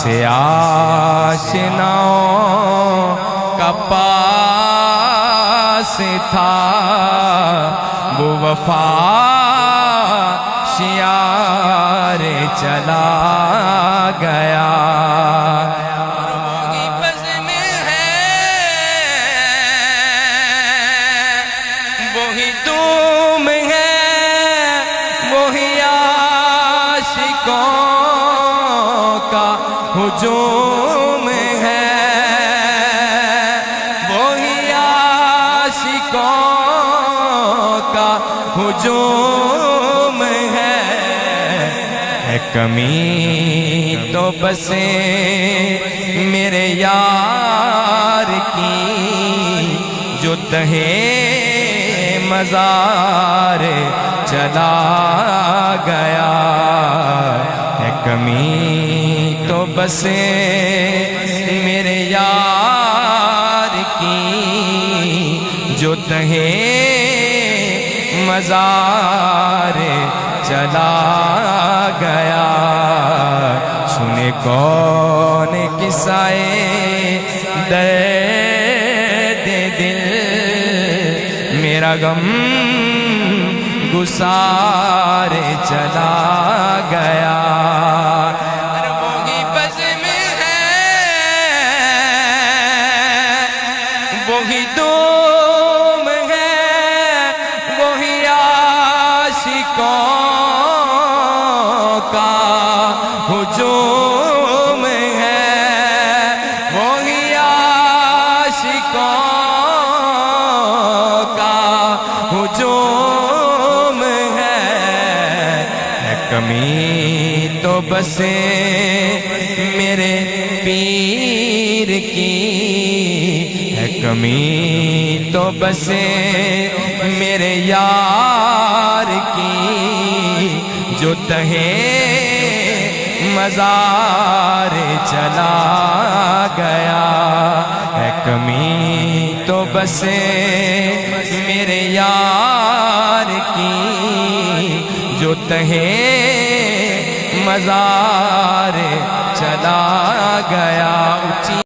سے آشناؤں کا پاس تھا وہ وفا شیار چلا گیا وہی بزم ہے وہی تم ہے وہی عاشقوں کا ہجوم ہے وہی عاشقوں کا ہجوم ہے کمی تو بس میرے یار کی جو تہے مزار چلا گیا ہے کمی تو بس میرے یار کی جو تہے مزار چلا گیا سنے کون قصائے درد دل میرا غم گسار چلا گیا وہی بزم ہے وہی تم ہے وہی عاشقوں کا ہجوم ہے وہی عاشقوں کا ہجوم ہے کمی تو بس میرے پیر کی ہے کمی تو بس میرے یار کی جو تہے مزار چلا گیا ہے کمی تو بس میرے یار کی جو تہے مزار چلا گیا